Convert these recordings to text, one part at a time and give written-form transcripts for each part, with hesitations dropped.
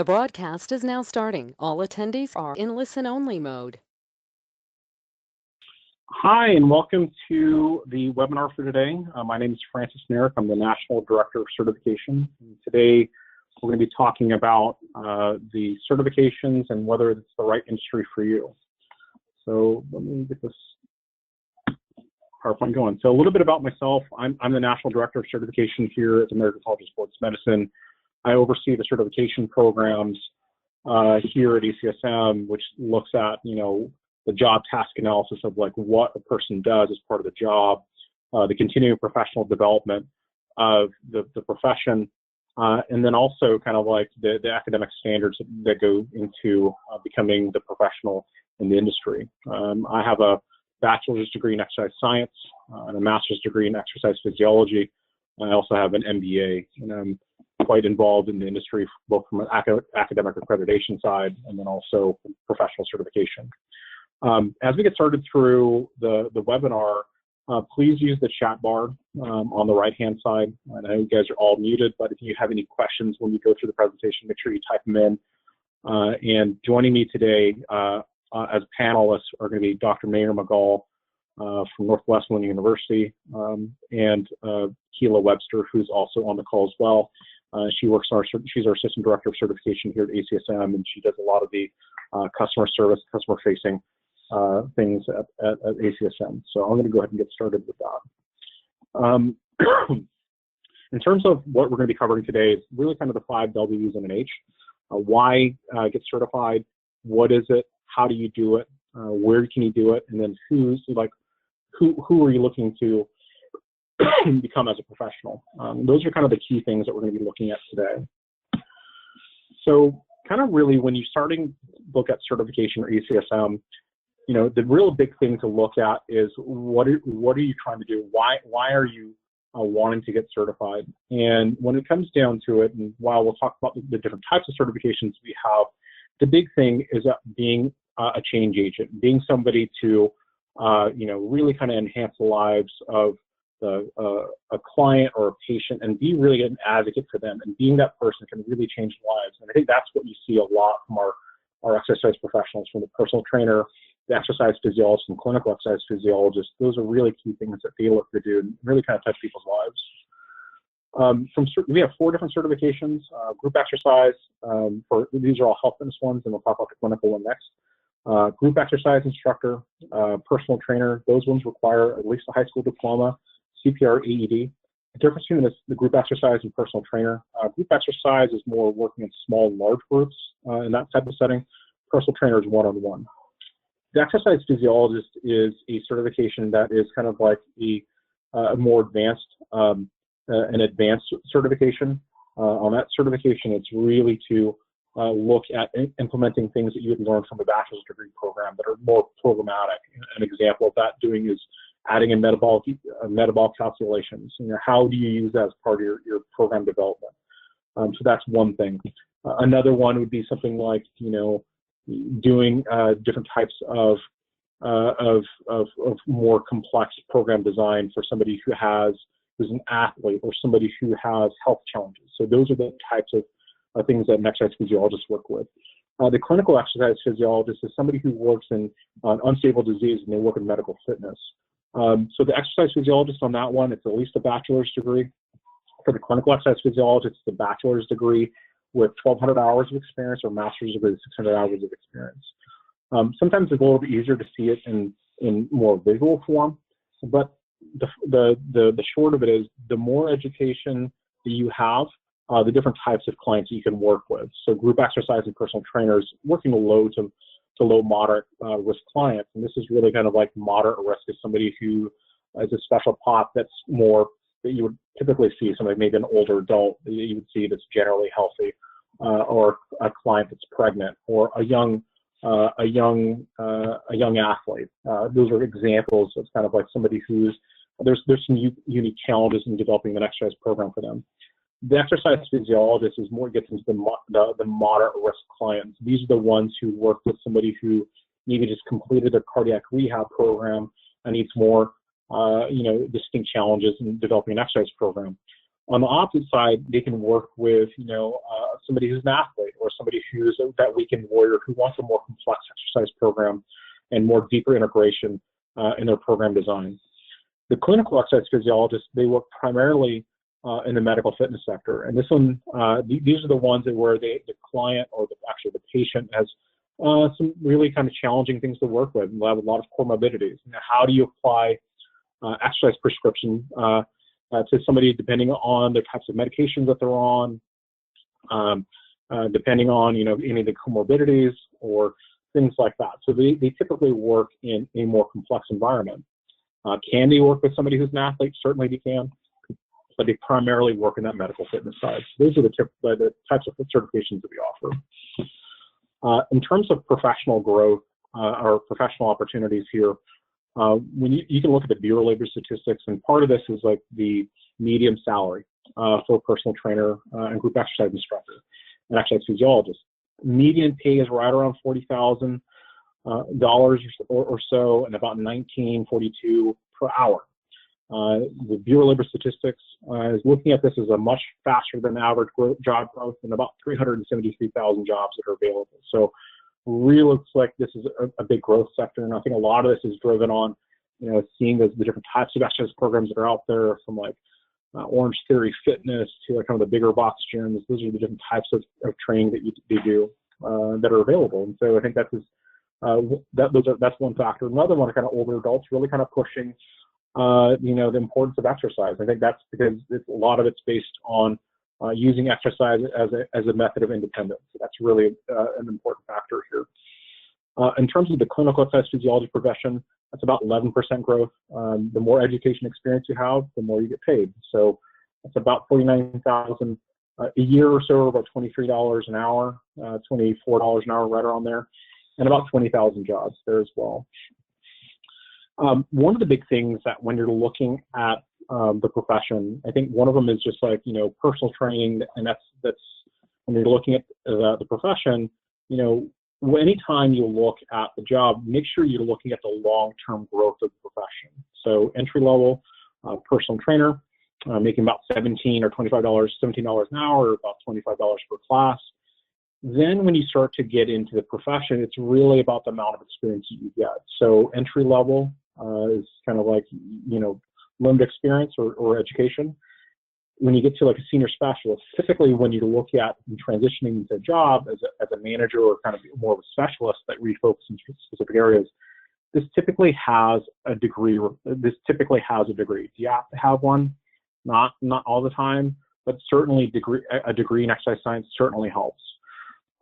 The broadcast is now starting. All attendees are in listen-only mode. Hi, and welcome to the webinar for today. My name is Francis Merrick. I'm the National Director of Certification. And today, we're going to be talking about the certifications and whether it's the right industry for you. So let me get this PowerPoint going. So a little bit about myself. I'm the National Director of Certification here at the American College of Sports Medicine. I oversee the certification programs here at ACSM, which looks at, the job task analysis of like what a person does as part of the job, the continuing professional development of the profession, and then also kind of like the academic standards that go into becoming the professional in the industry. I have a bachelor's degree in exercise science and a master's degree in exercise physiology. I also have an MBA, and I'm quite involved in the industry, both from an academic accreditation side and then also professional certification. As we get started through the webinar, please use the chat bar on the right-hand side. I know you guys are all muted, but if you have any questions when you go through the presentation, make sure you type them in. And joining me today as panelists are going to be Dr. Maynard McGall from Northwestern University and Keela Webster, who's also on the call as well. She's our Assistant Director of Certification here at ACSM, and she does a lot of the customer service, customer-facing things at ACSM. So I'm going to go ahead and get started with that. In terms of what we're going to be covering today, it's really kind of the 5 W's and an H. Why get certified? What is it? How do you do it? Where can you do it? And then who are you looking to become as a professional? Those are kind of the key things that we're going to be looking at today. So kind of really when you're starting to look at certification or ACSM, the real big thing to look at is what are you trying to do? Why are you wanting to get certified? And when it comes down to it, and while we'll talk about the different types of certifications we have, the big thing is that being a change agent, being somebody to really kind of enhance the lives of a client or a patient and be really an advocate for them, and being that person can really change lives. And I think that's what you see a lot from our exercise professionals, from the personal trainer, the exercise physiologist, and clinical exercise physiologist. Those are really key things that they look to do and really kind of touch people's lives. We have 4 different certifications: group exercise, these are all health fitness ones, and we'll talk about the clinical one next. Group exercise instructor, personal trainer, those ones require at least a high school diploma, CPR, AED. The difference between the group exercise and personal trainer: group exercise is more working in small and large groups in that type of setting. Personal trainer is one-on-one. The exercise physiologist is a certification that is kind of like a more advanced, an advanced certification. On that certification, it's really to look at implementing things that you would learn from a bachelor's degree program that are more programmatic. An example of that doing is adding in metabolic calculations. How do you use that as part of your program development? So that's one thing. Another one would be something like, doing different types of more complex program design for somebody who's an athlete or somebody who has health challenges. So those are the types of things that an exercise physiologists work with. The clinical exercise physiologist is somebody who works in unstable disease, and they work in medical fitness. So the exercise physiologist on that one, it's at least a bachelor's degree. For the clinical exercise physiologist, it's a bachelor's degree with 1,200 hours of experience, or master's degree with 600 hours of experience. Sometimes it's a little bit easier to see it in more visual form, but the short of it is, the more education that you have, the different types of clients that you can work with. So group exercise and personal trainers working with low to low moderate risk clients, and this is really kind of like moderate risk is somebody who is a special pop that's more that you would typically see, somebody maybe an older adult that you would see that's generally healthy, or a client that's pregnant, or a young athlete. Those are examples of kind of like somebody who's there's some unique challenges in developing an exercise program for them. The exercise physiologist is more gets into the moderate risk clients. These are the ones who work with somebody who maybe just completed a cardiac rehab program and needs more, distinct challenges in developing an exercise program. On the opposite side, they can work with, somebody who's an athlete or somebody who's that weekend warrior who wants a more complex exercise program and more deeper integration in their program design. The clinical exercise physiologists, they work primarily in the medical fitness sector. And this one, these are the ones that where the client or actually the patient has some really kind of challenging things to work with. They'll have a lot of comorbidities. Now, how do you apply exercise prescription to somebody depending on the types of medications that they're on, depending on any of the comorbidities or things like that. So they typically work in a more complex environment. Can they work with somebody who's an athlete? Certainly they can, but they primarily work in that medical fitness side. So those are the types of certifications that we offer. In terms of professional growth or professional opportunities here, when you can look at the Bureau of Labor Statistics, and part of this is like the median salary for a personal trainer and group exercise instructor and exercise physiologist. Median pay is right around $40,000 or so, and about $19.42 per hour. The Bureau of Labor Statistics is looking at this as a much faster than average job growth, and about 373,000 jobs that are available. So really looks like this is a big growth sector, and I think a lot of this is driven on seeing the different types of exercise programs that are out there, from like Orange Theory Fitness to like kind of the bigger box gyms. Those are the different types of training that they do that are available. And so I think that's one factor. Another one are kind of older adults really kind of pushing the importance of exercise. I think that's because a lot of it's based on using exercise as a method of independence. So that's really an important factor here. In terms of the clinical exercise physiology profession, that's about 11% growth. The more education experience you have, the more you get paid. So that's about $49,000 a year or so, about $23 an hour, $24 an hour, right around there, and about 20,000 jobs there as well. One of the big things that when you're looking at the profession, I think one of them is just like personal training, and that's when you're looking at the profession, anytime you look at the job, make sure you're looking at the long-term growth of the profession. So entry-level personal trainer, making about $17 or $25 an hour, or about $25 per class. Then when you start to get into the profession, it's really about the amount of experience you get. So entry-level is kind of like, limited experience or education. When you get to like a senior specialist, typically when you look at transitioning into a job as a manager or kind of more of a specialist that refocus in specific areas, this typically has a degree. Do you have to have one? Not all the time, but certainly a degree in exercise science certainly helps.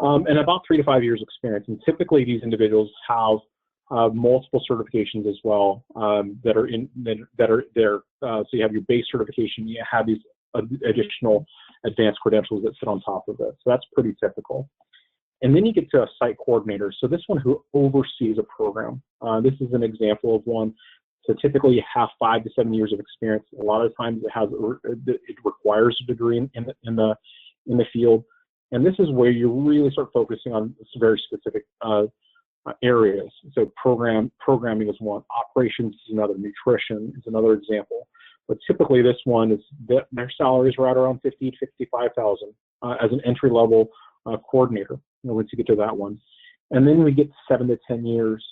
And about 3 to 5 years experience. And typically these individuals have multiple certifications as well that are there. So you have your base certification, you have these additional advanced credentials that sit on top of it. So that's pretty typical. And then you get to a site coordinator. So this one who oversees a program. This is an example of one. So typically you have 5 to 7 years of experience. A lot of times it requires a degree in the field. And this is where you really start focusing on very specific areas. So programming is one, operations is another, nutrition is another example. But typically this one is their salary is right around $50,000 to $55,000 as an entry-level coordinator. Once you get to that one, and then we get 7 to 10 years,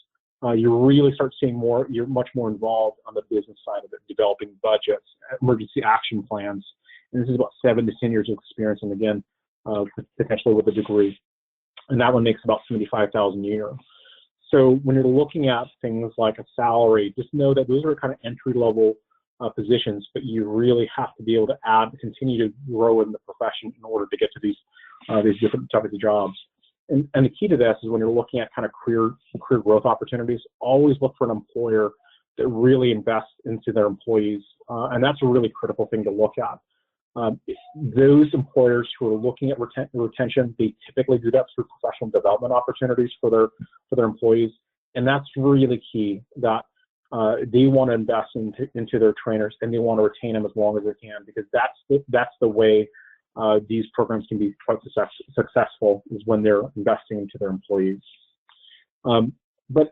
you really start seeing more. You're much more involved on the business side of it, developing budgets, emergency action plans, and this is about 7 to 10 years of experience, and again, potentially with a degree, and that one makes about $75,000 a year. So when you're looking at things like a salary, just know that those are kind of entry-level positions, but you really have to be able to continue to grow in the profession in order to get to these different types of jobs. And the key to this is when you're looking at kind of career growth opportunities, always look for an employer that really invests into their employees, and that's a really critical thing to look at. Those employers who are looking at retention, they typically do that through professional development opportunities for their employees, and that's really key. That they want to invest into their trainers, and they want to retain them as long as they can, because that's the way these programs can be quite successful, is when they're investing into their employees. But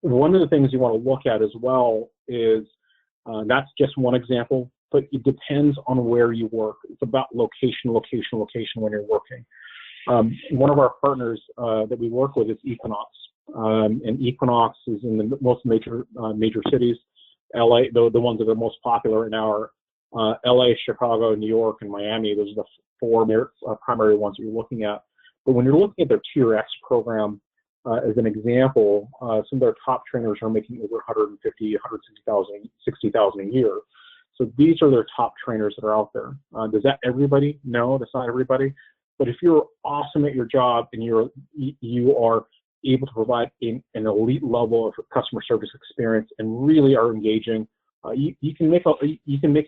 one of the things you want to look at as well is that's just one example, but it depends on where you work. It's about location when you're working. One of our partners that we work with is Equinox, and Equinox is in the most major cities. LA, the ones that are most popular right now are LA, Chicago, New York, and Miami. Those are the four primary ones that you're looking at. But when you're looking at their Tier X program, as an example, some of their top trainers are making over 150, 160,000, 60,000 a year. So these are their top trainers that are out there. Does that everybody? No, that's not everybody. But if you're awesome at your job and you are able to provide an elite level of customer service experience and really are engaging, you can make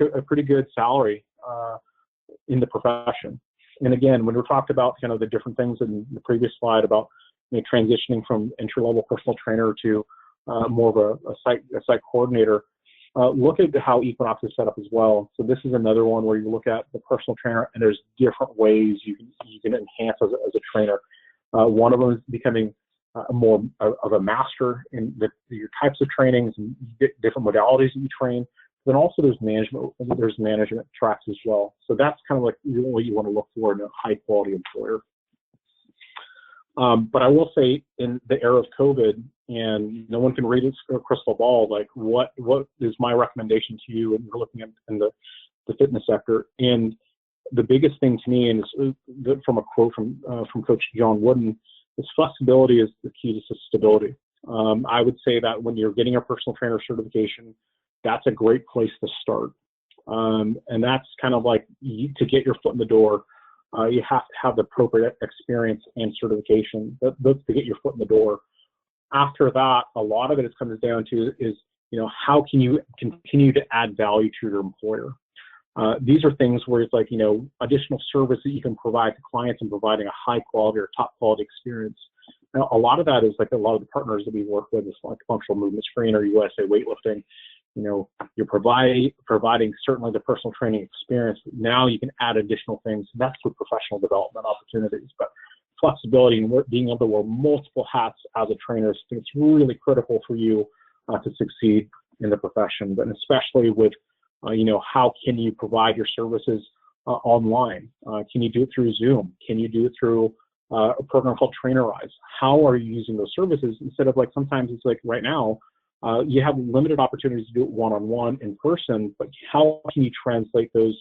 a pretty good salary in the profession. And again, when we talked about kind of the different things in the previous slide about transitioning from entry-level personal trainer to more of a site coordinator, look at how Equinox is set up as well. So this is another one where you look at the personal trainer, and there's different ways you can enhance as a trainer. One of them is becoming more of a master in your types of trainings and different modalities that you train. Then also there's management tracks as well. So that's kind of like what you want to look for in a high quality employer. But I will say, in the era of COVID, and no one can read a crystal ball, like what is my recommendation to you when you're looking at in the fitness sector? And the biggest thing to me, and it's from a quote from Coach John Wooden, is flexibility is the key to stability. I would say that when you're getting a personal trainer certification, that's a great place to start. And that's kind of like to get your foot in the door. You have to have the appropriate experience and certification to get your foot in the door. After that, a lot of it comes down to is, how can you continue to add value to your employer? These are things where it's like, additional service that you can provide to clients and providing a high quality or top quality experience. Now, a lot of that is like a lot of the partners that we work with, is like Functional Movement Screen or USA Weightlifting. You're providing certainly the personal training experience. Now you can add additional things. That's through professional development opportunities. But flexibility and being able to wear multiple hats as a trainer, it's really critical for you to succeed in the profession. But especially with, how can you provide your services online? Can you do it through Zoom? Can you do it through a program called Trainerize? How are you using those services instead of like sometimes it's like right now, you have limited opportunities to do it one-on-one in person, but how can you translate those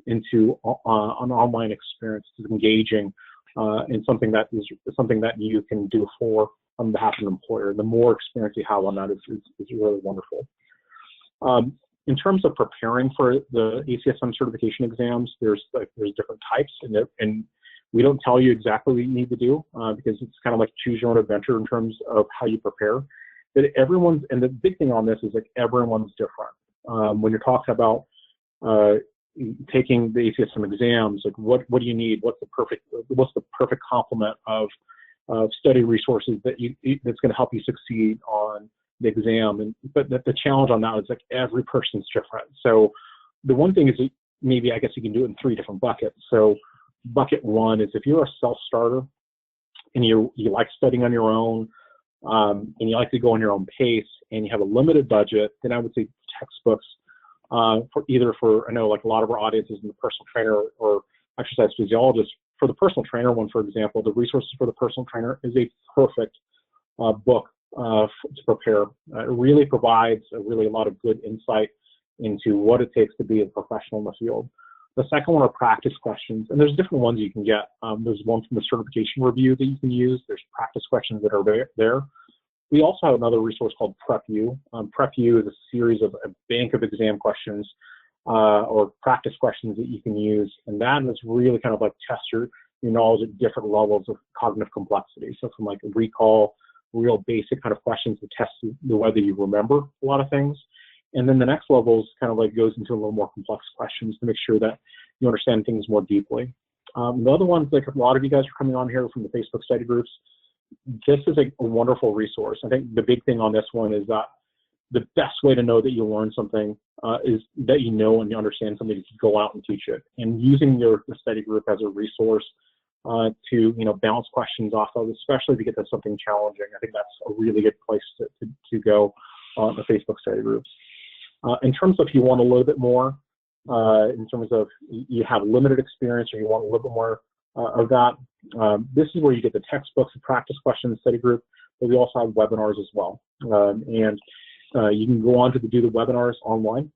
into an online experience that's engaging in something that you can do on behalf of an employer? The more experience you have on that is really wonderful. In terms of preparing for the ACSM certification exams, there's different types, and we don't tell you exactly what you need to do because it's kind of like choose your own adventure in terms of how you prepare. But and the big thing on this is like everyone's different. When you're talking about taking the ACSM exams, like what do you need? What's the perfect complement of study resources that's going to help you succeed on the exam? But the challenge on that is like every person's different. So the one thing is that maybe I guess you can do it in 3 different buckets. So bucket 1 is if you're a self-starter and you like studying on your own, and you like to go on your own pace and you have a limited budget, then I would say textbooks I know like a lot of our audiences in the personal trainer or exercise physiologist. For the personal trainer one, for example, the resources for the personal trainer is a perfect book to prepare. It really provides a lot of good insight into what it takes to be a professional in the field. The second one are practice questions, and there's different ones you can get. There's one from the certification review that you can use. There's practice questions that are there. We also have another resource called PrepU. PrepU is a series of a bank of exam questions or practice questions that you can use, and that is really kind of like test your knowledge at different levels of cognitive complexity. So from like recall, real basic kind of questions to test whether you remember a lot of things. And then the next level is kind of like goes into a little more complex questions to make sure that you understand things more deeply. The other ones, like a lot of you guys are coming on here from the Facebook study groups, this is a wonderful resource. I think the big thing on this one is that the best way to know that you learn something is that you know and you understand something, to go out and teach it. And using the study group as a resource to bounce questions off of, especially to get to something challenging, I think that's a really good place to go on the Facebook study groups. In terms of if you want a little bit more, in terms of you have limited experience or you want a little bit more of that. This is where you get the textbooks, the practice questions, study group, but we also have webinars as well. And you can go on to do the webinars online,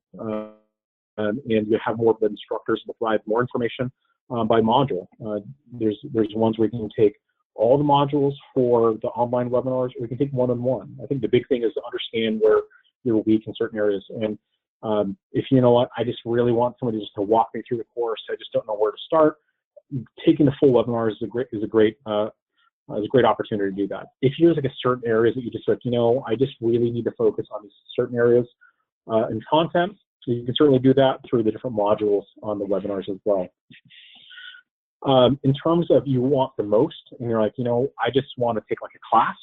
and you have more of the instructors provide more information by module. There's ones where you can take all the modules for the online webinars, or you can take one-on-one. I think the big thing is to understand where you're weak in certain areas. And if you know what, I just really want somebody just to walk me through the course, I just don't know where to start, taking the full webinar is a great opportunity to do that. If there's like a certain areas that you just like, I just really need to focus on these certain areas in content, so you can certainly do that through the different modules on the webinars as well. In terms of you want the most, and you're like, I just want to take like a class,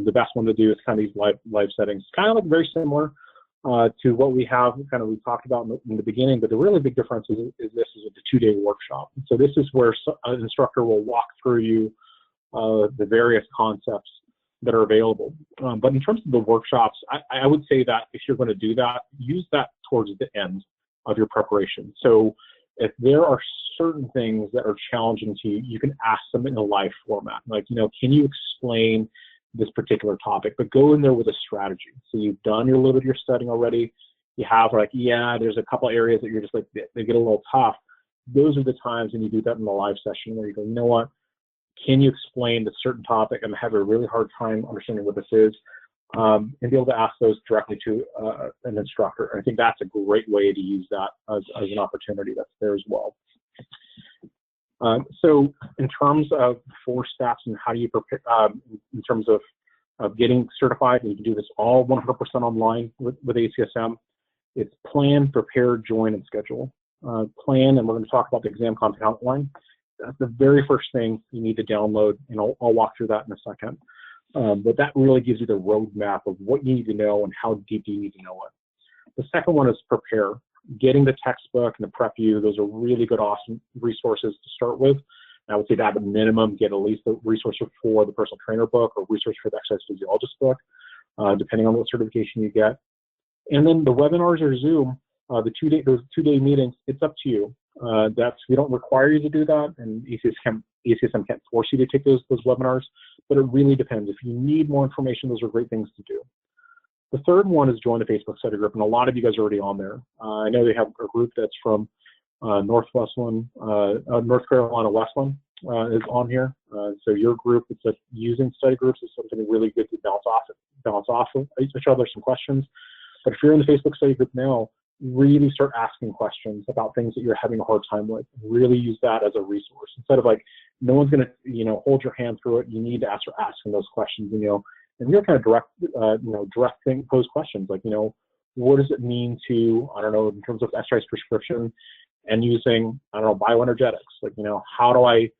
the best one to do is kind of these live settings. Kind of like very similar to what we have, we talked about in the beginning, but the really big difference is this is a 2-day workshop. So this is where an instructor will walk through you the various concepts that are available. But in terms of the workshops, I would say that if you're going to do that, use that towards the end of your preparation. So if there are certain things that are challenging to you, you can ask them in a live format. Like, can you explain this particular topic? But go in there with a strategy. So you've done your little bit of your studying already. You have like, there's a couple areas that you're just like, they get a little tough. Those are the times when you do that in the live session where you go, you know what? Can you explain this certain topic? I'm having a really hard time understanding what this is, and be able to ask those directly to an instructor. I think that's a great way to use that as an opportunity that's there as well. So in terms of 4 steps and how do you prepare, in terms of getting certified, and you can do this all 100% online with ACSM. It's plan, prepare, join, and schedule. Plan, and we're going to talk about the exam content outline. That's the very first thing you need to download, and I'll walk through that in a second. But that really gives you the roadmap of what you need to know and how deep you need to know it. The second one is prepare. Getting the textbook and the prep view, those are really good, awesome resources to start with. And I would say that at a minimum, get at least a resource for the personal trainer book or resource for the exercise physiologist book, depending on what certification you get. And then the webinars or Zoom, those 2-day meetings, it's up to you. We don't require you to do that, and ACSM can't force you to take those webinars, but it really depends. If you need more information, those are great things to do. The third one is join the Facebook study group, and a lot of you guys are already on there. I know they have a group that's from North Carolina Westland is on here. So your group, it's like using study groups is something really good to bounce off of each other some questions. But if you're in the Facebook study group now, really start asking questions about things that you're having a hard time with. Really use that as a resource. Instead of like, no one's going to, hold your hand through it. You need to start asking those questions, and you're kind of pose questions like, what does it mean to, I don't know, in terms of exercise prescription and using, I don't know, bioenergetics? Like, how do I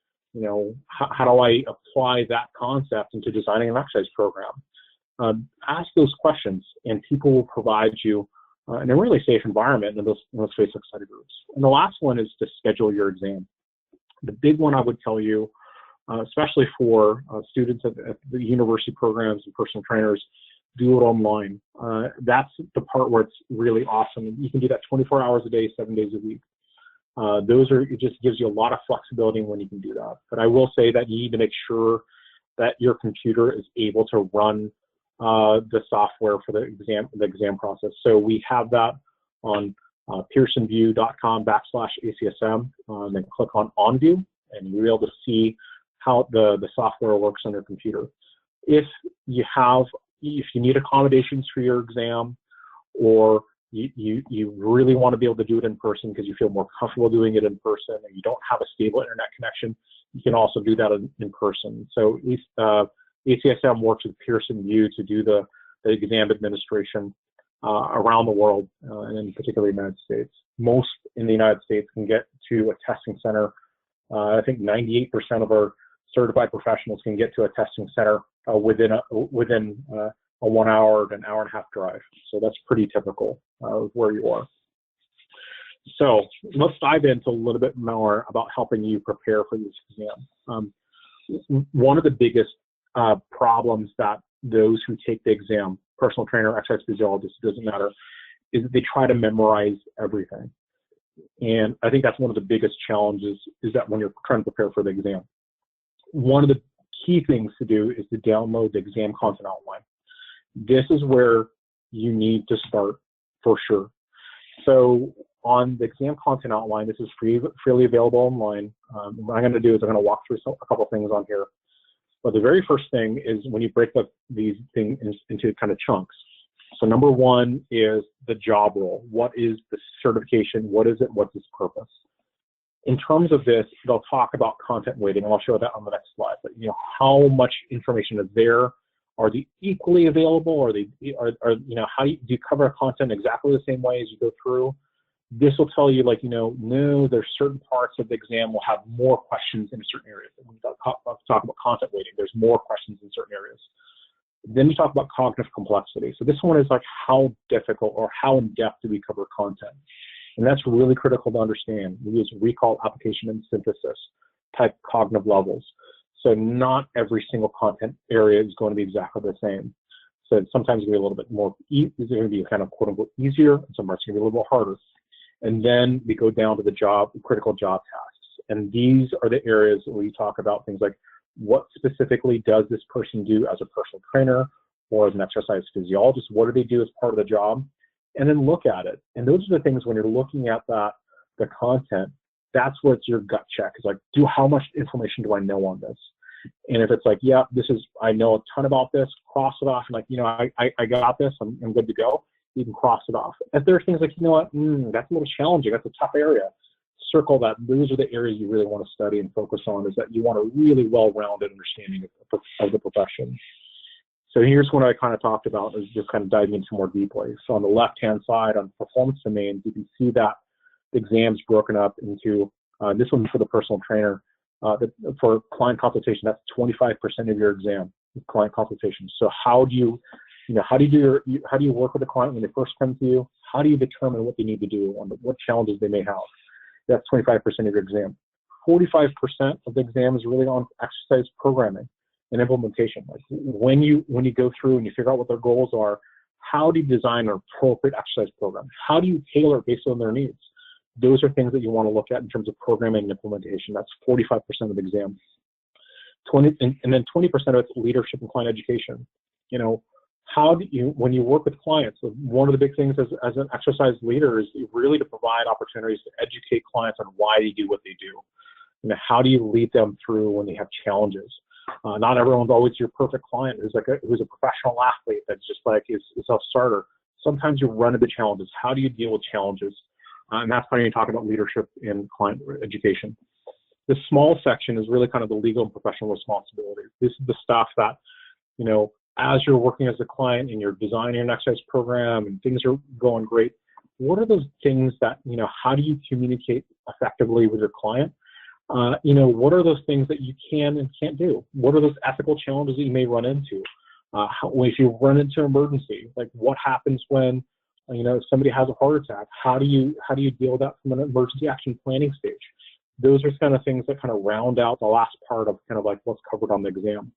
apply that concept into designing an exercise program? Ask those questions, and people will provide you in a really safe environment in those Facebook study groups. And the last one is to schedule your exam. The big one I would tell you, especially for students at the university programs and personal trainers, do it online. That's the part where it's really awesome. You can do that 24 hours a day, 7 days a week. It just gives you a lot of flexibility when you can do that. But I will say that you need to make sure that your computer is able to run the software for the exam process. So we have that on pearsonview.com/ACSM, then click on OnView, and you'll be able to see how the software works on your computer. If you need accommodations for your exam, or you really want to be able to do it in person because you feel more comfortable doing it in person and you don't have a stable internet connection, you can also do that in person. So at least ACSM works with Pearson VUE to do the exam administration around the world, and in particular the United States. Most in the United States can get to a testing center. I think 98% of our certified professionals can get to a testing center within a 1 hour to an hour and a half drive. So that's pretty typical of where you are. So let's dive into a little bit more about helping you prepare for this exam. One of the biggest problems that those who take the exam, personal trainer, exercise physiologist, doesn't matter, is that they try to memorize everything. And I think that's one of the biggest challenges, is that when you're trying to prepare for the exam. One of the key things to do is to download the exam content outline. This is where you need to start for sure. So on the exam content outline, this is freely available online. What I'm going to do is I'm going to walk through a couple things on here. But the very first thing is when you break up these things into kind of chunks. So number one is the job role. What is the certification? What is it? What's its purpose? In terms of this, they'll talk about content weighting, and I'll show that on the next slide. But how much information is there? Are they equally available? Are how do you cover a content exactly the same way as you go through? This will tell you, no, there's certain parts of the exam will have more questions in certain areas. When we talk about content weighting, there's more questions in certain areas. Then we talk about cognitive complexity. So this one is like how difficult or how in-depth do we cover content? And that's really critical to understand. We use recall, application, and synthesis type cognitive levels. So not every single content area is going to be exactly the same. So sometimes it's going to be a little bit more, it's going to be kind of quote unquote easier, and some parts are going to be a little bit harder. And then we go down to the critical job tasks. And these are the areas where we talk about things like, what specifically does this person do as a personal trainer or as an exercise physiologist? What do they do as part of the job? And then look at it. And those are the things when you're looking at the content, that's what's your gut check. It's like, how much information do I know on this? And if it's like, yeah, I know a ton about this, cross it off. And like, I got this, I'm good to go. You can cross it off. If there are things like, what, that's a little challenging, that's a tough area, circle that. Those are the areas you really want to study and focus on, is that you want a really well-rounded understanding of the profession. So here's what I kind of talked about, is just kind of diving into more deeply. So on the left-hand side, on performance domains, you can see that the exam's broken up into, this one's for the personal trainer, for client consultation, that's 25% of your exam, client consultation. So how do you work with the client when they first come to you? How do you determine what they need to do, what challenges they may have? That's 25% of your exam. 45% of the exam is really on exercise programming and implementation. Like when you go through and you figure out what their goals are, how do you design an appropriate exercise program? How do you tailor it based on their needs? Those are things that you want to look at in terms of programming and implementation. That's 45% of the exam. And then 20% of it's leadership and client education. How do you, when you work with clients, one of the big things as an exercise leader is really to provide opportunities to educate clients on why they do what they do. How do you lead them through when they have challenges? Not everyone's always your perfect client who's a professional athlete that's just like is a self-starter. Sometimes you run into challenges. How do you deal with challenges? And that's when you talk about leadership in client education. The small section is really kind of the legal and professional responsibilities. This is the stuff that, as you're working as a client and you're designing an exercise program and things are going great, what are those things that, how do you communicate effectively with your client? What are those things that you can and can't do? What are those ethical challenges that you may run into? If you run into an emergency, like what happens when, somebody has a heart attack? How do you deal with that from an emergency action planning stage? Those are kind of things that kind of round out the last part of kind of like what's covered on the exam.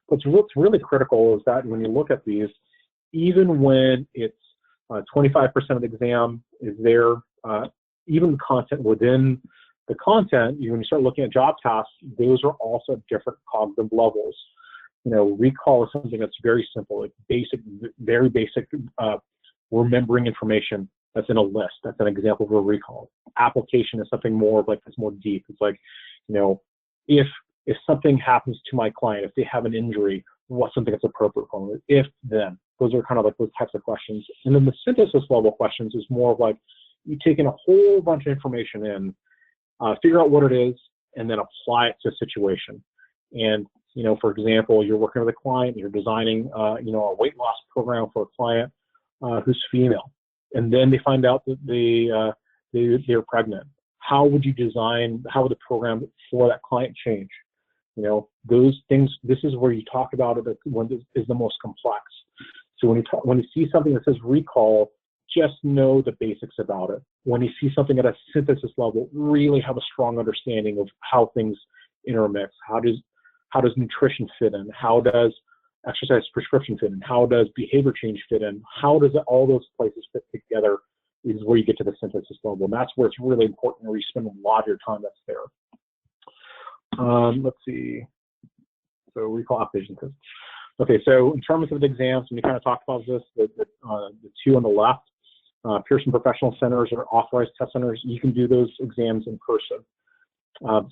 But what's really critical is that when you look at these, even when it's 25% of the exam is there, even the content within the content, when you start looking at job tasks, those are also different cognitive levels. Recall is something that's very simple, like very basic, remembering information that's in a list. That's an example of a recall. Application is something more like it's more deep. It's like, if something happens to my client, if they have an injury, what's something that's appropriate for them? If then, those are kind of like those types of questions. And then the synthesis level questions is more of like you take in a whole bunch of information in, figure out what it is, and then apply it to a situation. And for example, you're working with a client, you're designing a weight loss program for a client who's female, and then they find out that they're pregnant. How would the program for that client change? Those things, this is where you talk about it when it is the most complex. So when you see something that says recall, just know the basics about it. When you see something at a synthesis level, really have a strong understanding of how things intermix. How does nutrition fit in? How does exercise prescription fit in? How does behavior change fit in? How does all those places fit together is where you get to the synthesis level. And that's where it's really important, where you spend a lot of your time that's there. Let's see. So recall application tests. Okay, so in terms of the exams, and we kind of talked about this, the two on the left, Pearson Professional Centers or authorized test centers, you can do those exams in person.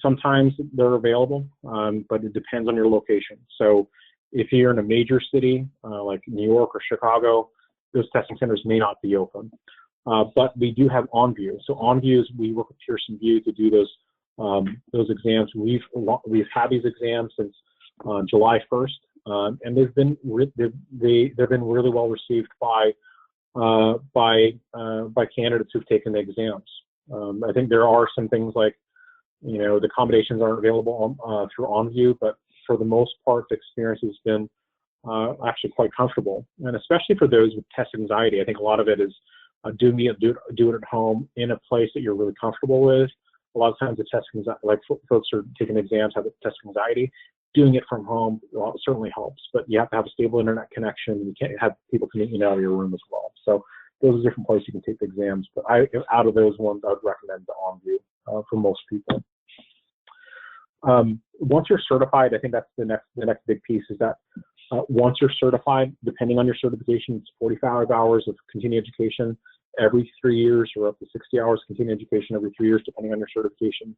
Sometimes they're available, but it depends on your location. So if you're in a major city like New York or Chicago, those testing centers may not be open. But we do have OnView. So OnView is, we work with Pearson VUE to do those exams. We've had these exams since July 1st, and they've been really well received by candidates who've taken the exams. I think there are some things like, the accommodations aren't available through OnView, but for the most part, the experience has been actually quite comfortable. And especially for those with test anxiety, I think a lot of it is do it at home in a place that you're really comfortable with. A lot of times the test anxiety, like folks are taking exams, have test anxiety. Doing it from home certainly helps, but you have to have a stable internet connection. You can't have people coming in and out of your room as well. So those are different places you can take the exams. But out of those ones, I would recommend the OnView for most people. Once you're certified, I think that's the next big piece is that once you're certified, depending on your certification, it's 45 hours of continuing education every 3 years, or up to 60 hours of continuing education every 3 years, depending on your certification.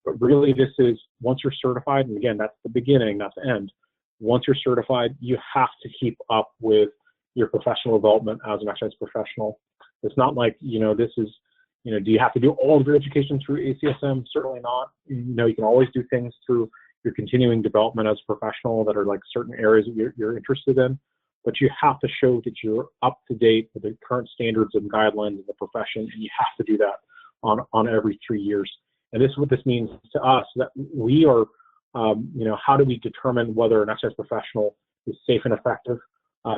But really, this is, once you're certified, and again, that's the beginning, not the end. Once you're certified, you have to keep up with your professional development as an exercise professional. It's not like, this is, do you have to do all of your education through ACSM? Certainly not. You can always do things through your continuing development as a professional that are like certain areas that you're interested in, but you have to show that you're up to date with the current standards and guidelines of the profession, and you have to do that on every 3 years. And this is what this means to us, that we are, how do we determine whether an exercise professional is safe and effective?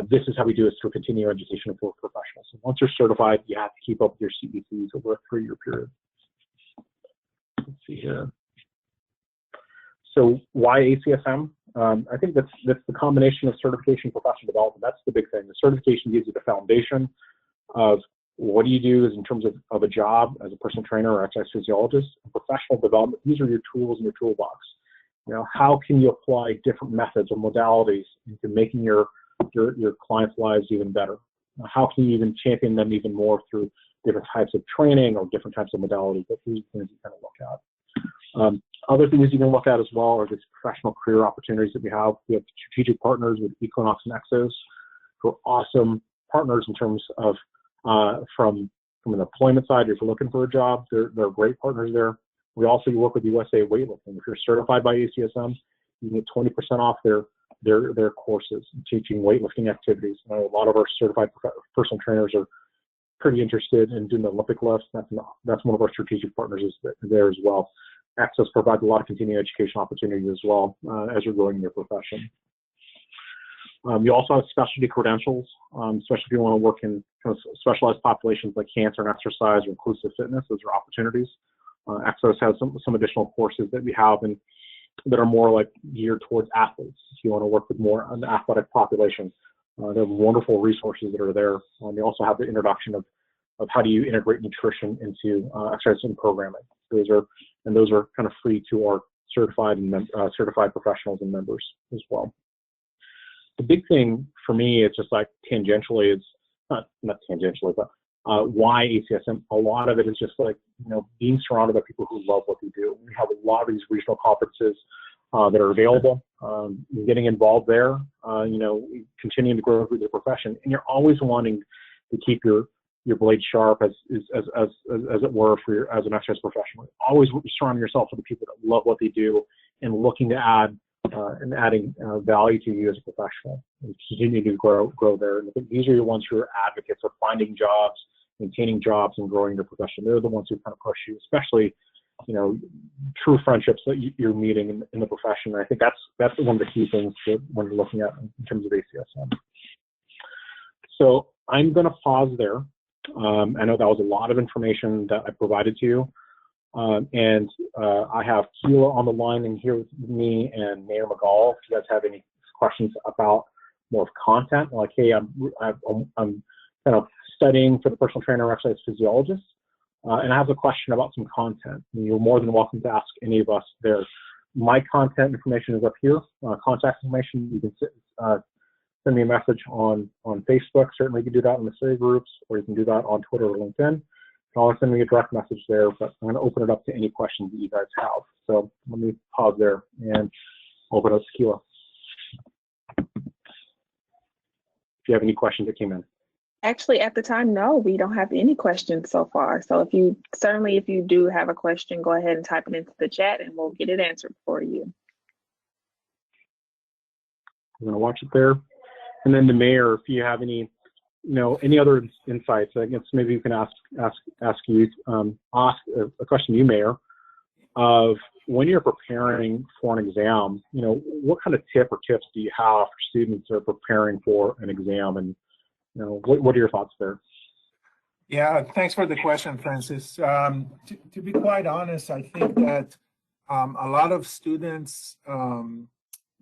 This is how we do it through continuing education for professionals. So once you're certified, you have to keep up with your CECs over a 3-year period. Let's see here. So why ACSM? I think that's the combination of certification and professional development. That's the big thing. The certification gives you the foundation of what do you do is in terms of a job as a personal trainer or exercise physiologist. And professional development, these are your tools in your toolbox. How can you apply different methods or modalities into making your clients' lives even better? How can you even champion them even more through different types of training or different types of modalities? That's these things you kind of look at. Other things you can look at as well are these professional career opportunities that we have. We have strategic partners with Equinox and Exos, who are awesome partners in terms of from an employment side. If you're looking for a job, they're great partners there. We also work with USA Weightlifting. If you're certified by ACSM, you can get 20% off their courses teaching weightlifting activities. A lot of our certified personal trainers are pretty interested in doing the Olympic lifts. That's one of our strategic partners there as well. Access provides a lot of continuing education opportunities as well as you're growing in your profession. You also have specialty credentials, especially if you want to work in kind of specialized populations like cancer and exercise or inclusive fitness. Those are opportunities. Exos has some additional courses that we have and that are more like geared towards athletes. If you want to work with more an athletic population, there are wonderful resources that are there. They also have the introduction of how do you integrate nutrition into exercise and programming. Those are kind of free to our certified professionals and members as well. The big thing for me, it's just like tangentially, it's not tangentially, but why ACSM? A lot of it is just like, being surrounded by people who love what they do. We have a lot of these regional conferences that are available. Getting involved there, continuing to grow through the profession, and you're always wanting to keep your blade sharp as it were as an exercise professional. Always surrounding yourself with the people that love what they do and looking to add and adding value to you as a professional and continue to grow there. And I think these are the ones who are advocates of finding jobs, maintaining jobs, and growing your profession. They're the ones who kind of push you, especially, true friendships that you're meeting in the profession. And I think that's one of the key things when you're looking at in terms of ACSM. So I'm going to pause there. I know that was a lot of information that I provided to you. And I have Keela on the line and here with me and Mayor McGall. If you guys have any questions about more of content, like, hey, I'm kind of studying for the personal trainer or exercise physiologist, and I have a question about some content, you're more than welcome to ask any of us there. My contact information is up here. Contact information, you can send me a message on Facebook. Certainly you can do that in the study groups, or you can do that on Twitter or LinkedIn. You can always send me a direct message there, but I'm going to open it up to any questions that you guys have. So let me pause there and open up to Keela. If you have any questions that came in. Actually, at the time, no, we don't have any questions so far. So if you do have a question, go ahead and type it into the chat and we'll get it answered for you. I'm going to watch it there. And then the mayor, if you have any, any other insights, I guess maybe you can ask a question to you, Mayor, of when you're preparing for an exam, what kind of tip or tips do you have for students that are preparing for an exam, and what are your thoughts there? Yeah, thanks for the question, Francis. To be quite honest, I think that a lot of students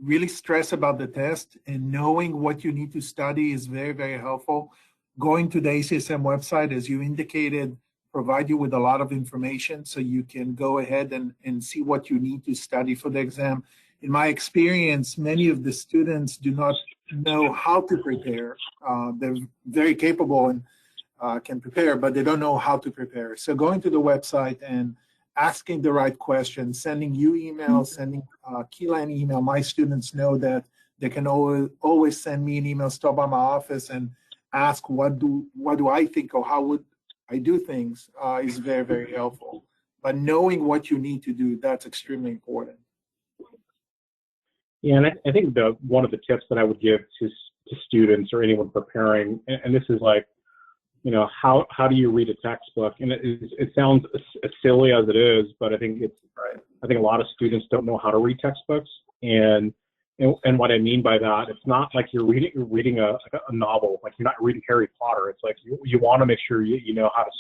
really stress about the test, and knowing what you need to study is very, very helpful. Going to the ACSM website, as you indicated, provide you with a lot of information so you can go ahead and see what you need to study for the exam. In my experience, many of the students do not know how to prepare. They're very capable and can prepare, but they don't know how to prepare. So going to the website and asking the right questions, sending you emails, sending Keela an email. My students know that they can always send me an email, stop by my office and ask what do I think, or how would I do things, is very, very helpful. But knowing what you need to do, that's extremely important. Yeah, and I think one of the tips that I would give to students or anyone preparing, and this is like, how do you read a textbook? And it sounds as silly as it is, but I think I think a lot of students don't know how to read textbooks. And what I mean by that, it's not like you're reading a novel, like you're not reading Harry Potter. It's like you want to make sure you know how to,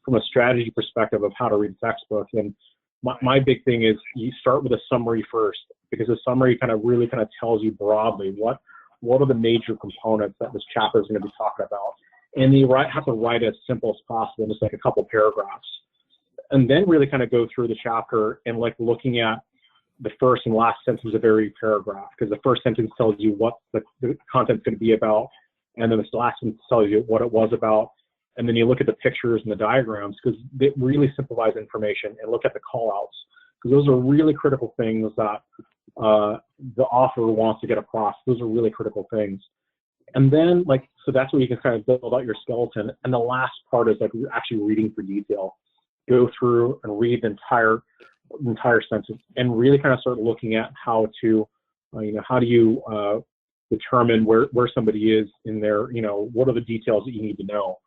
from a strategy perspective of how to read a textbook. And my big thing is you start with a summary first, because the summary really tells you broadly what are the major components that this chapter is going to be talking about. And you have to write it as simple as possible, just like a couple paragraphs. And then really go through the chapter and looking at the first and last sentence of every paragraph, because the first sentence tells you what the content's going to be about, and then the last sentence tells you what it was about. And then you look at the pictures and the diagrams, because it really simplifies information, and look at the call-outs, because those are really critical things that the author wants to get across. Those are really critical things. And then, so that's where you can build out your skeleton. And the last part is actually reading for detail. Go through and read the entire sentence, and really start looking at how to, how do you determine where somebody is in their, what are the details that you need to know.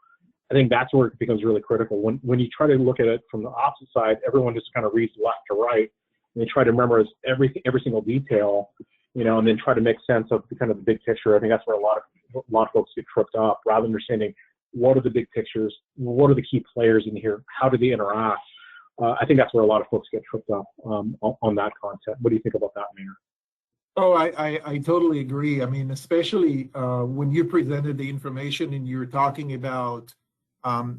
I think that's where it becomes really critical. When you try to look at it from the opposite side, everyone just reads left to right, and they try to memorize every single detail, and then try to make sense of the big picture. I think that's where a lot of folks get tripped up, rather than understanding what are the big pictures, what are the key players in here, how do they interact. I think that's where a lot of folks get tripped up on that content. What do you think about that, Mayor? Oh, I totally agree. I mean, especially when you presented the information and you're talking about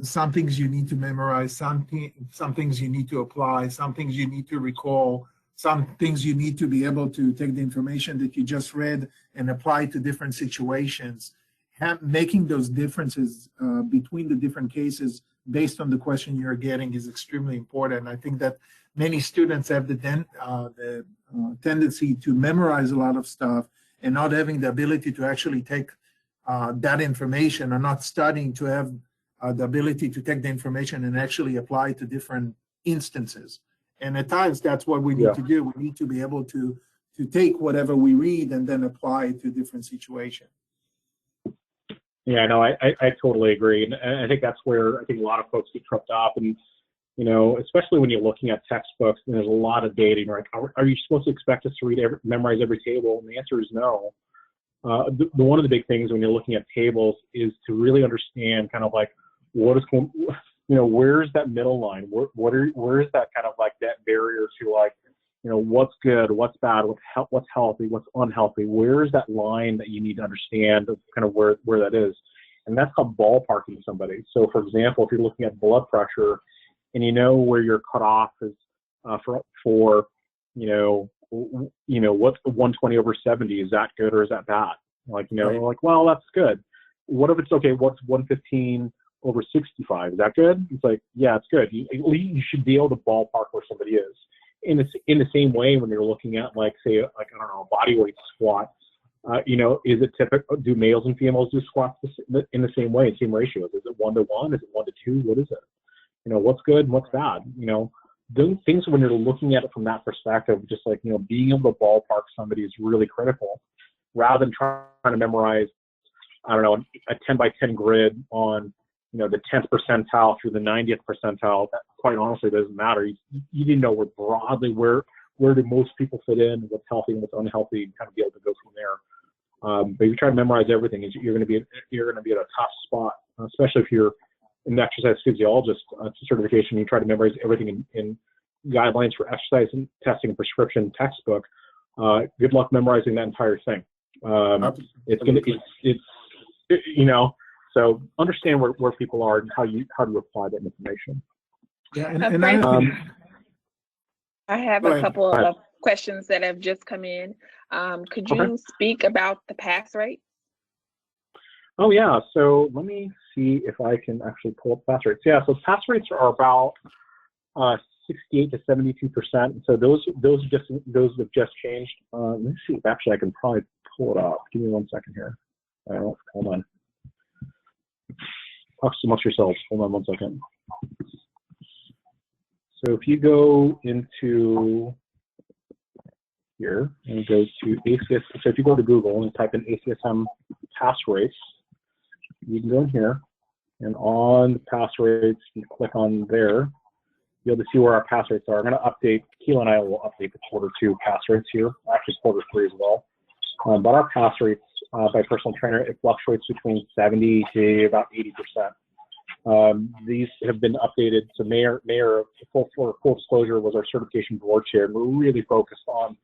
some things you need to memorize, some things you need to apply, some things you need to recall, some things you need to be able to take the information that you just read and apply to different situations. Making those differences between the different cases based on the question you're getting is extremely important. I think that many students have the tendency to memorize a lot of stuff and not having the ability to actually take that information, or not studying to have the ability to take the information and actually apply to different instances. And at times, that's what we need to do. We need to be able to take whatever we read and then apply it to different situations. Yeah, no, I totally agree. And I think that's where I think a lot of folks get tripped up. And, especially when you're looking at textbooks and there's a lot of data, right? Are you supposed to expect us to memorize every table? And the answer is no. One of the big things when you're looking at tables is to really understand what is going, where's that middle line? Where is that that barrier to what's good, what's bad, what's healthy, what's unhealthy? Where is that line that you need to understand of where that is? and that's called ballparking somebody. So, for example, if you're looking at blood pressure, and you know where your cutoff is for what's the 120/70? Is that good or is that bad? Like, Right. like, well, that's good. What if it's okay? What's 115/65? Is that good? It's like, yeah, it's good. You should be able to ballpark where somebody is. It's in the same way when you're looking at, like, say, like, I don't know, a body weight squat. Is it typical? Do males and females do squats in the same way, same ratios? Is it 1-to-1? Is it 1-to-2? What is it? What's good and what's bad? Those things, when you're looking at it from that perspective, just like, being able to ballpark somebody is really critical, rather than trying to memorize, I don't know, a 10x10 grid on, the 10th percentile through the 90th percentile. That, quite honestly, doesn't matter. You need to know where do most people fit in, what's healthy and what's unhealthy, and kind of be able to go from there. But if you try to memorize everything, you're going to be at a tough spot, especially if you're an exercise physiologist certification. You try to memorize everything in guidelines for exercise and testing and prescription textbook. Good luck memorizing that entire thing. So understand where people are and how to apply that information. Yeah, and I have a couple of questions that have just come in. Could you speak about the pass rate? Oh, yeah. So let me see if I can actually pull up pass rates. Yeah, so pass rates are about 68 to 72%. So those have just changed. Let me see if actually I can probably pull it up. Give me 1 second here. Hold on. Talk amongst yourselves. Hold on 1 second. So if you go into here and go to ACSM, so if you go to Google and type in ACSM pass rates, you can go in here, and on the pass rates, you click on there, you'll be able to see where our pass rates are. I'm going to update, Keela and I will update the Q2 pass rates here, actually Q3 as well. But our pass rates by personal trainer, it fluctuates between 70 to about 80%. These have been updated. So Mayor, for full disclosure, was our certification board chair, and we're really focused on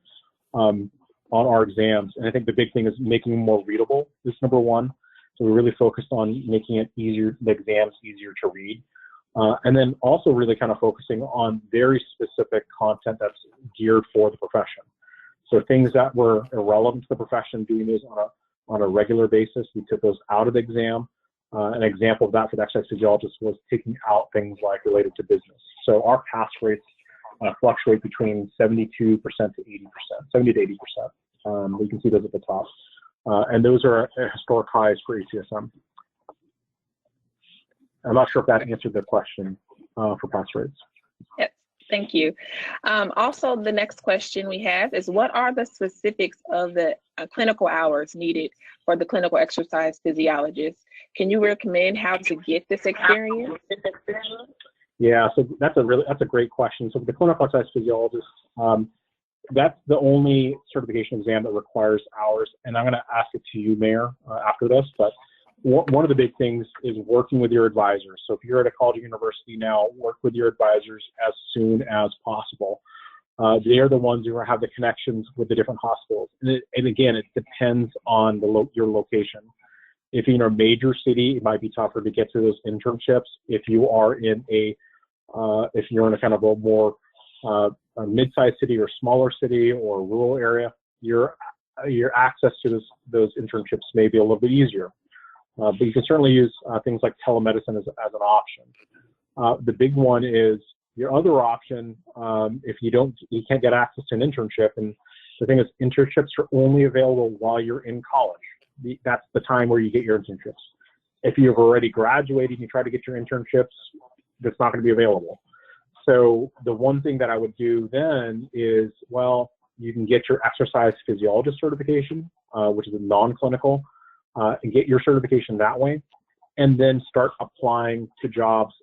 our exams. And I think the big thing is making them more readable is number one. So we're really focused on making it easier, the exams easier to read. And then also really kind of focusing on very specific content that's geared for the profession. So things that were irrelevant to the profession, doing those on a regular basis, we took those out of the exam. An example of that for the exercise physiologist was taking out things like related to business. So our pass rates fluctuate between 72% to 80%, 70 to 80%. We can see those at the top. And those are historic highs for ACSM. I'm not sure if that answered the question for pass rates. Yes, thank you. Also, the next question we have is, what are the specifics of the clinical hours needed for the clinical exercise physiologist? Can you recommend how to get this experience? Yeah, so that's a great question. So for the clinical exercise physiologist, that's the only certification exam that requires hours. And I'm going to ask it to you, Mayor, after this. But one of the big things is working with your advisors. So if you're at a college or university now, work with your advisors as soon as possible. They are the ones who have the connections with the different hospitals. And again, it depends on your location. If you're in a major city, it might be tougher to get through those internships. If you are in if you're in a kind of a more a mid-sized city or smaller city or rural area, your access to those internships may be a little bit easier. But you can certainly use things like telemedicine as an option. The big one is your other option. If you can't get access to an internship, and the thing is, internships are only available while you're in college. That's the time where you get your internships. If you've already graduated and you try to get your internships, that's not going to be available. So the one thing that I would do then is, well, you can get your exercise physiologist certification, which is a non-clinical, and get your certification that way, and then start applying to jobs,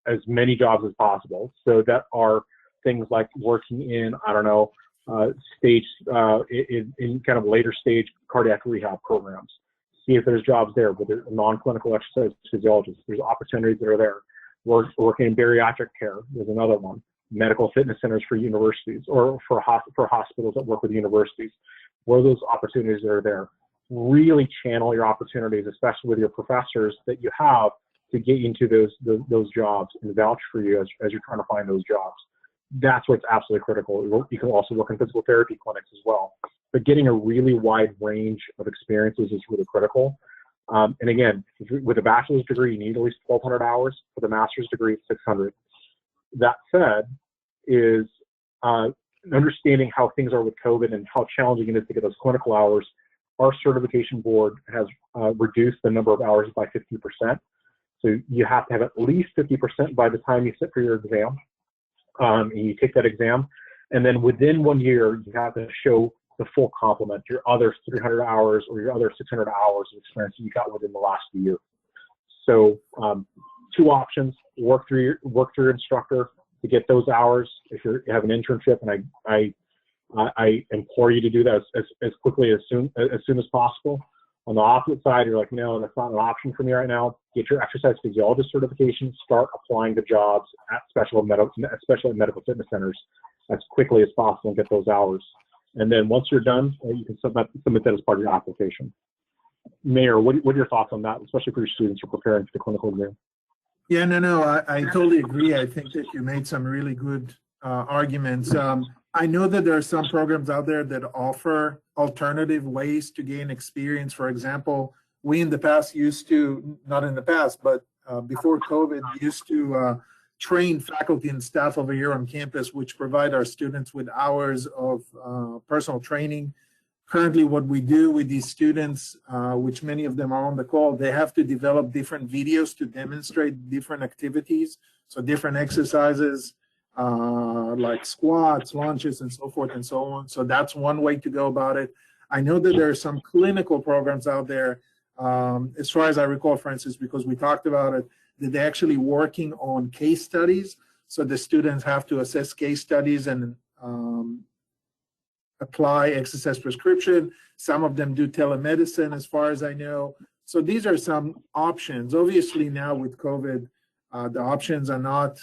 as many jobs as possible. So that are things like working in, I don't know, in kind of later stage cardiac rehab programs. See if there's jobs there with a non-clinical exercise physiologist. There's opportunities that are there. Working in bariatric care is another one. Medical fitness centers for universities or for hospitals that work with universities. What are those opportunities that are there? really channel your opportunities, especially with your professors that you have, to get into those jobs and vouch for you as you're trying to find those jobs. That's what's absolutely critical. You can also look in physical therapy clinics as well. But getting a really wide range of experiences is really critical. And again, with a bachelor's degree, you need at least 1,200 hours. With a master's degree, 600. That said, is understanding how things are with COVID and how challenging it is to get those clinical hours, our certification board has reduced the number of hours by 50%. So you have to have at least 50% by the time you sit for your exam. And you take that exam, and then within 1 year, you have to show the full complement, your other 300 hours or your other 600 hours of experience that you got within the last year. So 2 options: work through your instructor to get those hours if you have an internship, and I implore you to do that as quickly as soon as possible. On the opposite side, you're like, no, that's not an option for me right now. Get your exercise physiologist certification. Start applying to jobs at especially medical fitness centers as quickly as possible and get those hours. And then once you're done, you can submit that as part of your application. Mayor, what are your thoughts on that, especially for your students who are preparing for the clinical exam? Yeah, no, I totally agree. I think that you made some really good arguments. I know that there are some programs out there that offer alternative ways to gain experience. For example, we in the past used to, not in the past, but before COVID, used to train faculty and staff over here on campus, which provide our students with hours of personal training. Currently, what we do with these students, which many of them are on the call, they have to develop different videos to demonstrate different activities, so different exercises, like squats, lunges, and so forth and so on. So that's one way to go about it. I know that there are some clinical programs out there, as far as I recall, Francis, because we talked about it, that they're actually working on case studies. So the students have to assess case studies and apply exercise prescription. Some of them do telemedicine, as far as I know. So these are some options. Obviously now with COVID, the options are not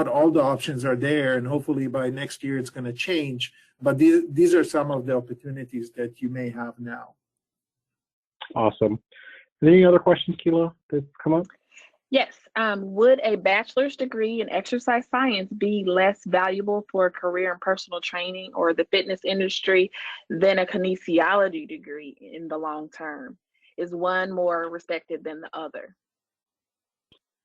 all the options are there, and hopefully by next year it's going to change. But these are some of the opportunities that you may have now. Awesome. Any other questions, Keila, that come up? Yes. Would a bachelor's degree in exercise science be less valuable for a career in personal training or the fitness industry than a kinesiology degree in the long term? Is one more respected than the other?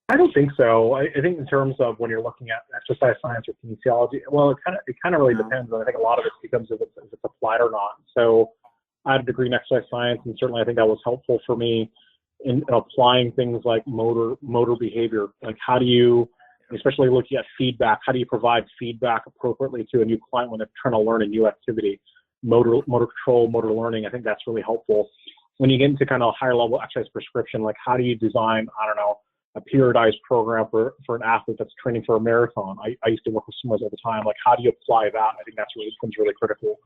I don't think so. I think in terms of when you're looking at exercise science or kinesiology, well, it kind of really depends. I think a lot of it becomes if it's applied or not. So I had a degree in exercise science, and certainly I think that was helpful for me in applying things like motor behavior. Like how do you, especially looking at feedback, how do you provide feedback appropriately to a new client when they're trying to learn a new activity? Motor control, motor learning, I think that's really helpful. When you get into kind of higher level exercise prescription, like how do you design, I don't know, a periodized program for an athlete that's training for a marathon? I used to work with swimmers all the time. Like, how do you apply that? I think that's really becomes really critical.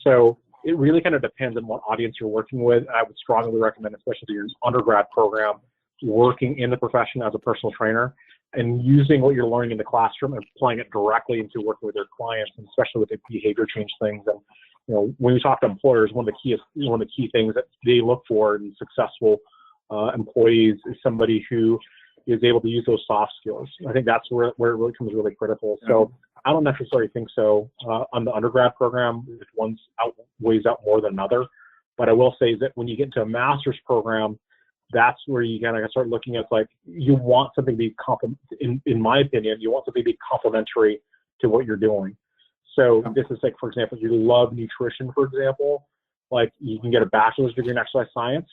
So it really kind of depends on what audience you're working with. I would strongly recommend, especially for your undergrad program, working in the profession as a personal trainer and using what you're learning in the classroom and applying it directly into working with your clients, and especially with the behavior change things. And when you talk to employers, one of the key things that they look for in successful employees is somebody who is able to use those soft skills. I think that's where it really becomes really critical. So I don't necessarily think so on the undergrad program, if one's weighs out more than another. But I will say is that when you get into a master's program, that's where you kind of start looking at, like, you want something to be in my opinion, you want something to be complementary to what you're doing. So this is like, for example, if you love nutrition, for example, like you can get a bachelor's degree in exercise science,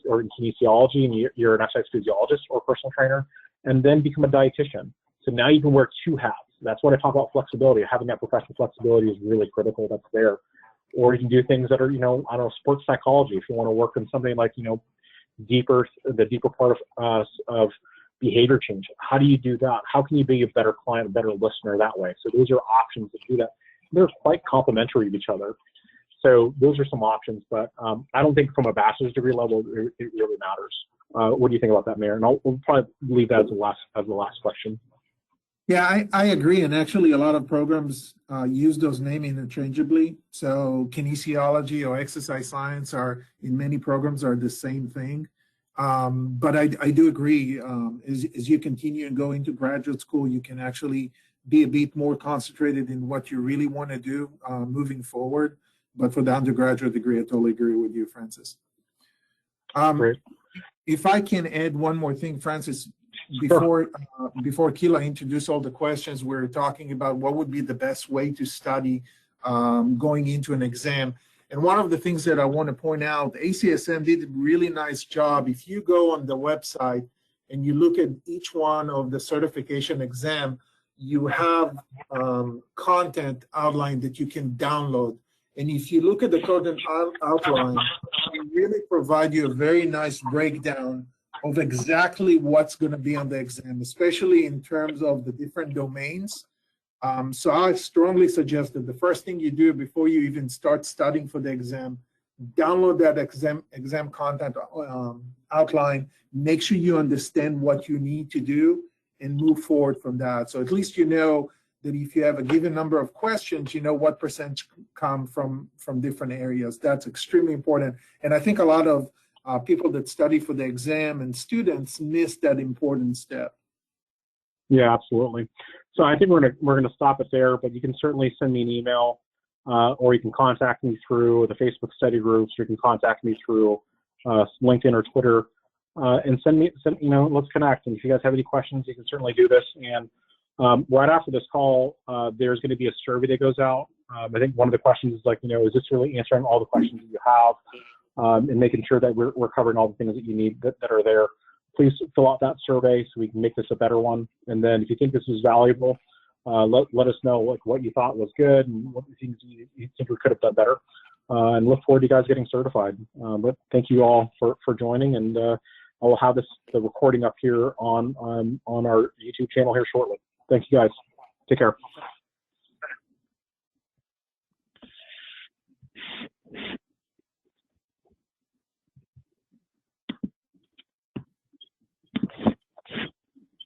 or in kinesiology, and you're an exercise physiologist or personal trainer, and then become a dietitian. So now you can wear 2 hats. That's what I talk about flexibility. Having that professional flexibility is really critical. That's there. Or you can do things that are, I don't know, sports psychology. If you want to work in something like, the deeper part of behavior change. How do you do that? How can you be a better client, a better listener that way? So those are options to do that. They're quite complementary to each other. So those are some options, but I don't think from a bachelor's degree level it really matters. What do you think about that, Mayor? And we'll probably leave that as the last question. Yeah, I agree. And actually, a lot of programs use those names interchangeably. So kinesiology or exercise science are in many programs are the same thing. But I do agree. As you continue and go into graduate school, you can actually be a bit more concentrated in what you really want to do moving forward. But for the undergraduate degree, I totally agree with you, Francis. Great. If I can add one more thing, Francis, Sure. before Kila introduced all the questions, we are talking about what would be the best way to study going into an exam. And one of the things that I want to point out, ACSM did a really nice job. If you go on the website and you look at each one of the certification exam, you have content outline that you can download. And if you look at the content outline, it really provide you a very nice breakdown of exactly what's going to be on the exam, especially in terms of the different domains. So I strongly suggest that the first thing you do before you even start studying for the exam, download that exam content outline, make sure you understand what you need to do and move forward from that. So at least you know that if you have a given number of questions, you know what percentage come from different areas. That's extremely important. And I think a lot of people that study for the exam and students miss that important step. Yeah, absolutely. So I think we're gonna stop it there, but you can certainly send me an email, or you can contact me through the Facebook study groups, or you can contact me through LinkedIn or Twitter, and let's connect. And if you guys have any questions, you can certainly do this. And right after this call, there's going to be a survey that goes out. I think one of the questions is like, is this really answering all the questions that you have, and making sure that we're covering all the things that you need that are there. Please fill out that survey so we can make this a better one. And then if you think this is valuable, let us know what you thought was good and what things you think we could have done better. And look forward to you guys getting certified. But thank you all for joining, and I will have the recording up here on our YouTube channel here shortly. Thank you guys. Take care.